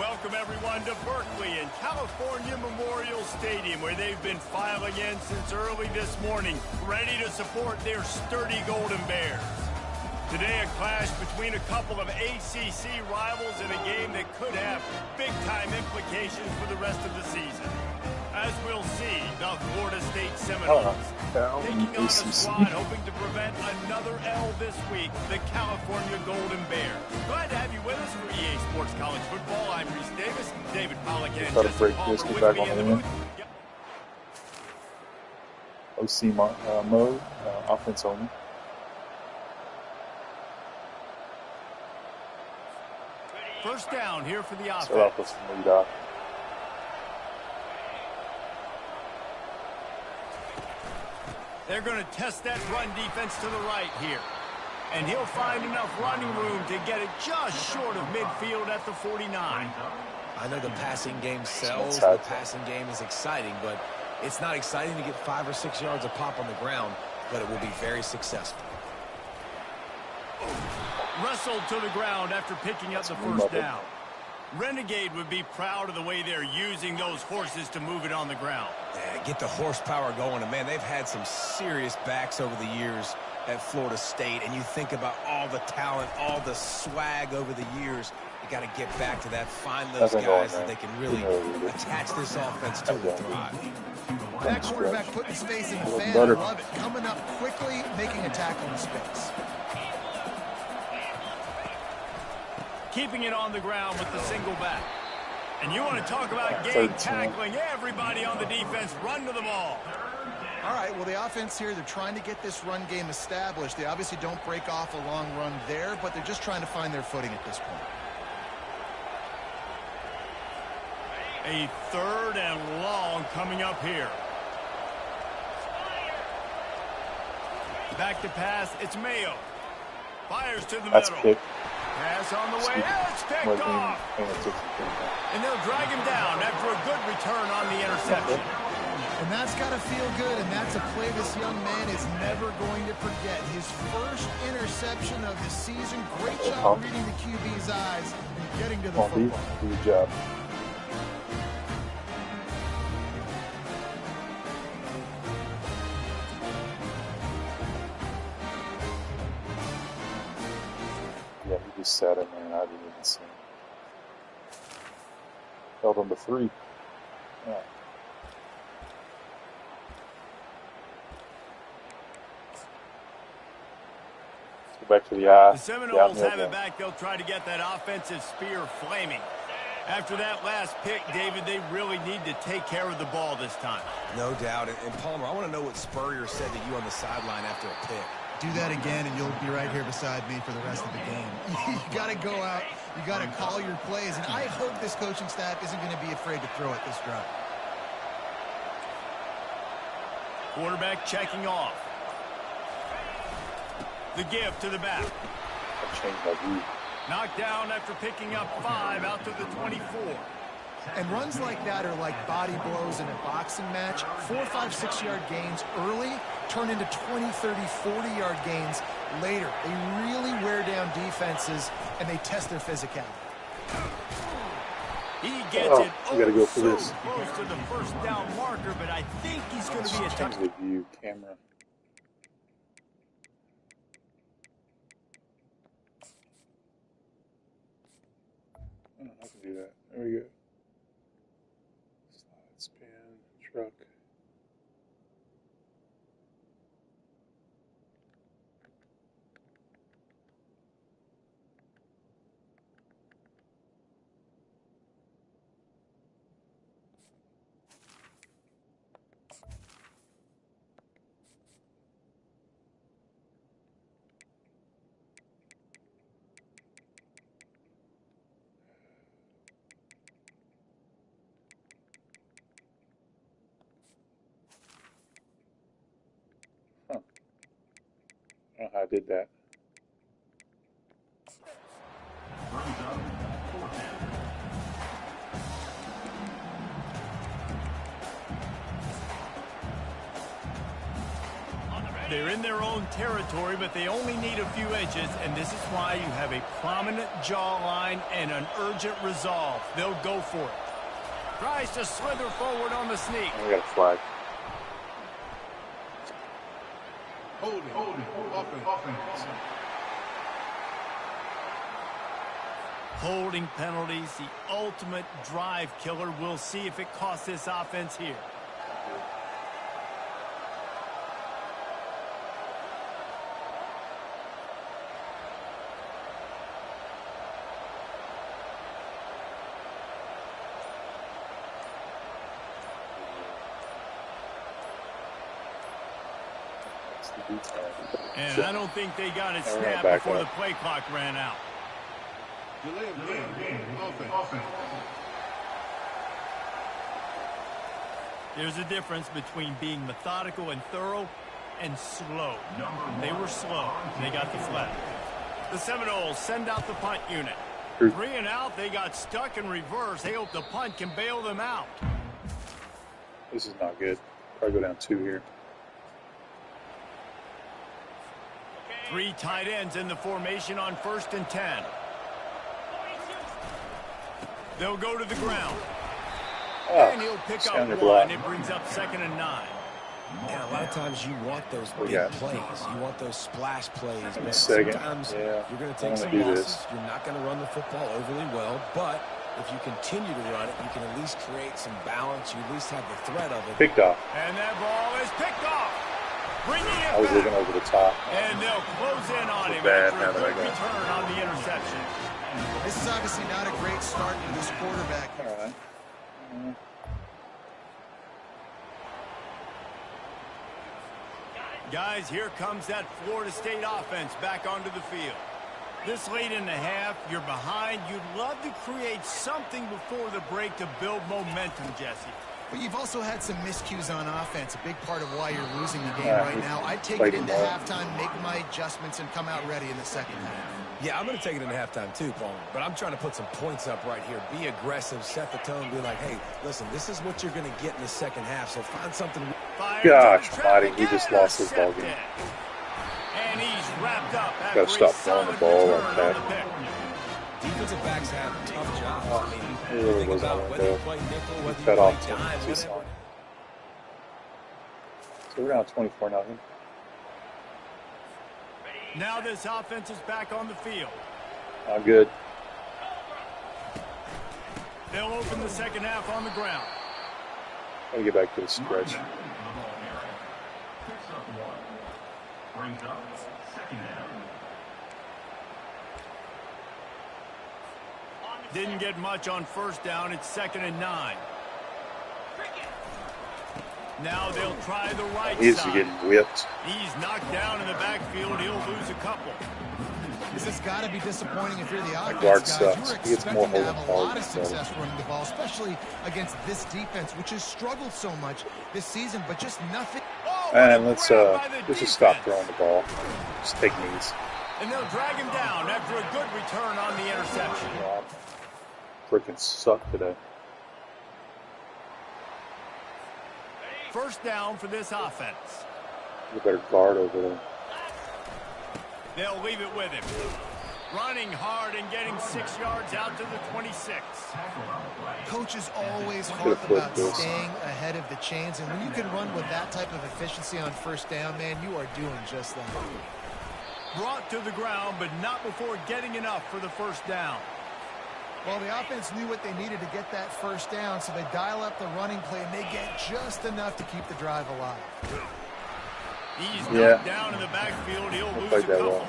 welcome everyone to Berkeley and California Memorial Stadium, where they've been filing in since early this morning, ready to support their sturdy Golden Bears. Today, a clash between a couple of ACC rivals in a game that could have big-time implications for the rest of the season. As we'll see, the Florida State Seminoles taking on a squad hoping to prevent another L this week, the California Golden Bears. Glad to have you with us for EA Sports College Football. I'm Reese Davis, David Pollack, and Jesse Palmer with me in the booth. OC mode, offense only. First down here for the offense. Start off with some lead off. They're going to test that run defense to the right here. And he'll find enough running room to get it just short of midfield at the 49. I know the passing game sells, the passing game is exciting, but it's not exciting to get 5 or 6 yards of pop on the ground, but it will be very successful. Wrestled to the ground after picking up the first down. Renegade would be proud of the way they're using those horses to move it on the ground. Yeah, get the horsepower going. And, man, they've had some serious backs over the years at Florida State. And you think about all the talent, all the swag over the years. You got to get back to that. Find those guys that they can really attach this offense to and thrive. That quarterback putting space in the fan. I love it. Coming up quickly, making a tackle in space. Keeping it on the ground with the single back. And you want to talk about game tackling. Everybody on the defense run to the ball. All right, well, the offense here, they're trying to get this run game established. They obviously don't break off a long run there, but they're just trying to find their footing at this point. A 3rd and long coming up here. Back to pass, it's Mayo. Fires to the middle. Pass on the way, it's picked off. And they'll drag him down after a good return on the interception. And that's got to feel good, and that's a play this young man is never going to forget. His first interception of the season. Great job reading the QB's eyes and getting to the football. Good job. Yeah, he just sat in there and I didn't even see him. Held him to 3. Yeah. Let's go back to the eye. The Seminoles have it back. They'll try to get that offensive spear flaming. After that last pick, David, they really need to take care of the ball this time. No doubt. And Palmer, I want to know what Spurrier said to you on the sideline after a pick. Do that again, and you'll be right here beside me for the rest of the game. You got to go out. You got to call your plays, and I hope this coaching staff isn't going to be afraid to throw it this drive. Quarterback checking off. The give to the back. Knocked down after picking up 5 out to the 24. And runs like that are like body blows in a boxing match. 4, 5, 6-yard gains early turn into 20, 30, 40-yard gains later. They really wear down defenses, and they test their physicality. He gets it go for this. Close to the first down marker, but I think he's going to be a touchdown. The view camera. I can do that. There we go. Slide, spin, truck. I don't know how I did that. They're in their own territory, but they only need a few inches, and this is why you have a prominent jawline and an urgent resolve. They'll go for it. Tries to slither forward on the sneak. We got a flag. Holding. Offense. Holding penalties, the ultimate drive killer. We'll see if it costs this offense here. And I don't think they got it snapped before the play clock ran out. Delay of game. Offense. There's a difference between being methodical and thorough and slow. They were slow. They got the flag. The Seminoles send out the punt unit. 3 and out. They got stuck in reverse. They hope the punt can bail them out. This is not good. Probably go down 2 here. 3 tight ends in the formation on 1st and 10. They'll go to the ground. And he'll pick up 1. It brings up 2nd and 9. Yeah, a lot of times you want those big plays. You want those splash plays. But second. Sometimes you're going to take some losses. You're not going to run the football overly well. But if you continue to run it, you can at least create some balance. You at least have the threat of it. Picked off. And that ball is picked off. Bringing it I was back. looking over the top. And they'll close in on him Bad after a now that I good got it. return on the interception. This is obviously not a great start for this quarterback. All right. Guys, here comes that Florida State offense back onto the field. This late in the half, you're behind. You'd love to create something before the break to build momentum, Jesse. But you've also had some miscues on offense, a big part of why you're losing the game right now. I'd take it into halftime, make my adjustments, and come out ready in the second half. Yeah, I'm going to take it into halftime too, Paul. But I'm trying to put some points up right here. Be aggressive, set the tone, be like, hey, listen, this is what you're going to get in the second half, so find something. Gosh, Marty, he just lost his ball game. And he's wrapped up. Got to stop throwing the ball like that. Defensive backs have tough jobs. I mean, It really think wasn't about like whether you that. play nickel, whether you Cut play off dime, whatever. So we're down 24-0. Now this offense is back on the field. Not good. They'll open the second half on the ground. Gotta get back to the stretch. Didn't get much on 1st down. It's 2nd and 9. Now they'll try the right He's side. getting whipped. He's knocked down in the backfield. He'll lose a couple. This has got to be disappointing if you're the offense, guard guys. sucks. You were He gets more expecting to have a holding lot of calls, success running the ball, especially against this defense, which has struggled so much this season, but just nothing. And let's just stop throwing the ball. Just take knees. And they'll drag him down after a good return on the interception. Freaking suck today. 1st down for this offense. You better guard over there. They'll leave it with him. Running hard and getting 6 yards out to the 26. Coaches always harp about staying ahead of the chains, and when you can run with that type of efficiency on 1st down, man, you are doing just that. Brought to the ground, but not before getting enough for the 1st down. Well, the offense knew what they needed to get that 1st down, so they dial up the running play, and they get just enough to keep the drive alive. He's knocked down in the backfield. He'll lose a couple.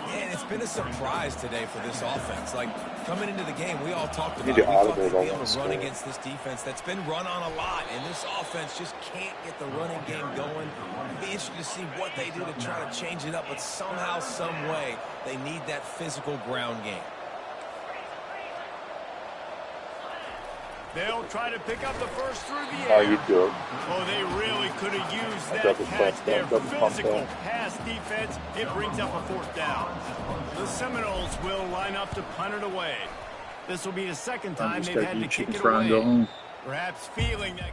Yeah, and it's been a surprise today for this offense. Like, coming into the game, we all talked about We we thought they'd be able to score. run against this defense that's been run on a lot, and this offense just can't get the running game going. It'd be interesting to see what they do to try to change it up, but somehow, some way, they need that physical ground game. They'll try to pick up the 1st through the How air. you do it? Oh, they really could have used that Double catch pump, there. double pump Physical there. pass defense. It brings up a 4th down. The Seminoles will line up to punt it away. This will be the 2nd time they've had to kick it away. Perhaps feeling that.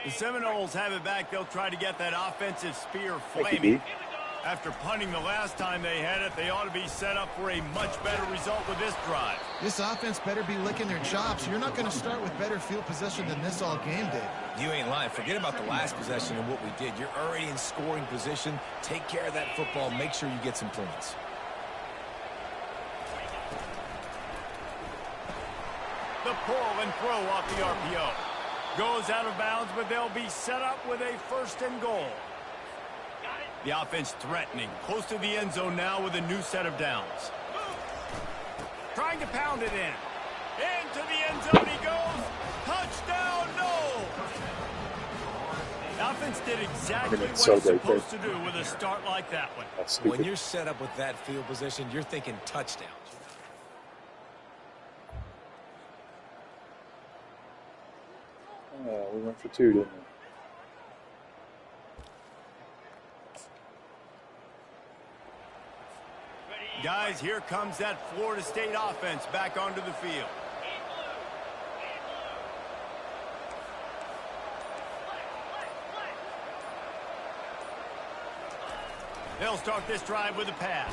The Seminoles have it back. They'll try to get that offensive spear flaming. After punting the last time they had it, they ought to be set up for a much better result with this drive. This offense better be licking their chops. You're not going to start with better field possession than this all game did. You ain't lying. Forget about the last possession and what we did. You're already in scoring position. Take care of that football. Make sure you get some points. The pull and throw off the RPO. Goes out of bounds, but they'll be set up with a 1st and goal. The offense threatening. Close to the end zone now with a new set of downs. Trying to pound it in. Into the end zone he goes. Touchdown, no! The offense did exactly what it's supposed to do with a start like that one. When you're set up with that field position, you're thinking touchdown. We went for 2, didn't we? Guys, here comes that Florida State offense back onto the field. They'll start this drive with a pass.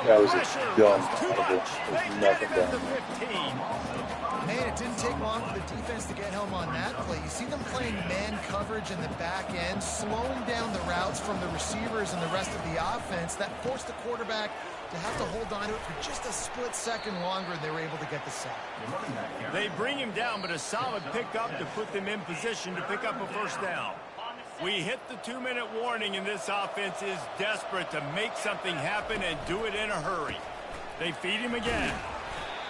That was a dumb audible. There's nothing down there. Man, it didn't take long for the defense to get home on that play. You see them playing man coverage in the back end, slowing down the routes from the receivers and the rest of the offense. That forced the quarterback to have to hold on to it for just a split second longer, and they were able to get the sack. They bring him down, but a solid pickup to put them in position to pick up a 1st down. We hit the 2-minute warning, and this offense is desperate to make something happen and do it in a hurry. They feed him again.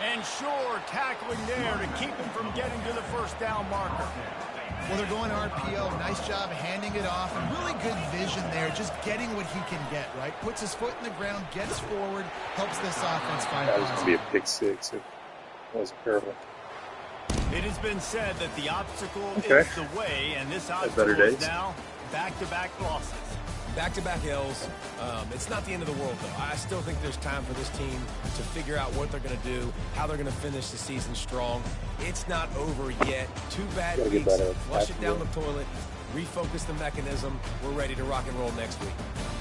And sure, tackling there to keep him from getting to the 1st down marker. Well, they're going RPO. Nice job handing it off, and really good vision there, just getting what he can get, right? Puts his foot in the ground, gets forward, helps this offense find That was going to be a pick 6. It wasn't perfect. It has been said that the obstacle is the way, and this obstacle is now back-to-back losses. Back-to-back L's. It's not the end of the world, though. I still think there's time for this team to figure out what they're going to do, how they're going to finish the season strong. It's not over yet. 2 bad weeks. Flush it down the toilet. Refocus the mechanism. We're ready to rock and roll next week.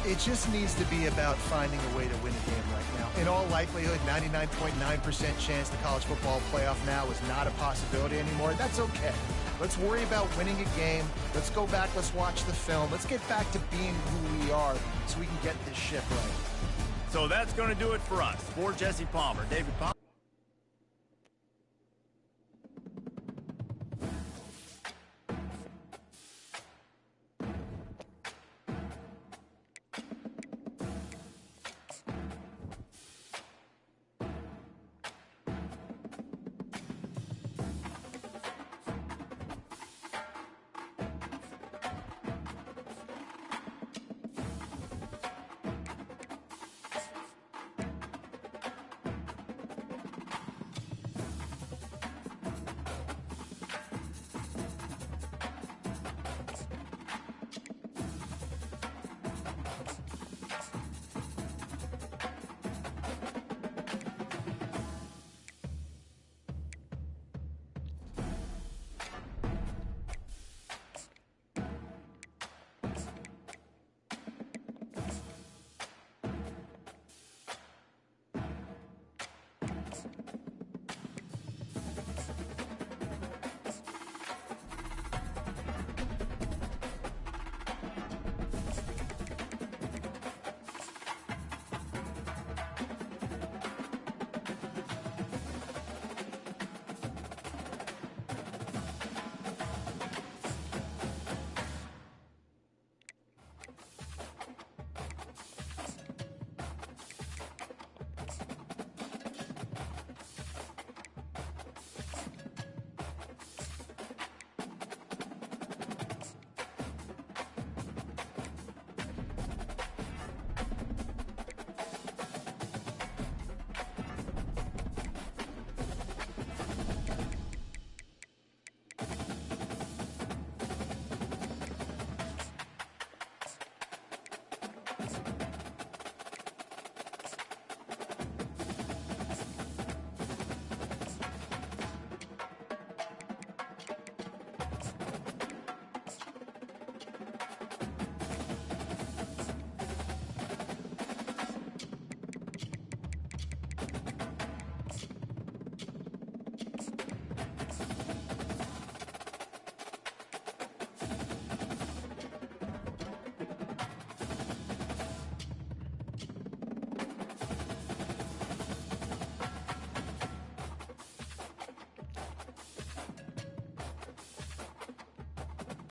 It just needs to be about finding a way to win a game right now. In all likelihood, 99.9% chance the college football playoff now is not a possibility anymore. That's okay. Let's worry about winning a game. Let's go back. Let's watch the film. Let's get back to being who we are so we can get this ship right. So that's going to do it for us. For Jesse Palmer, David Palmer.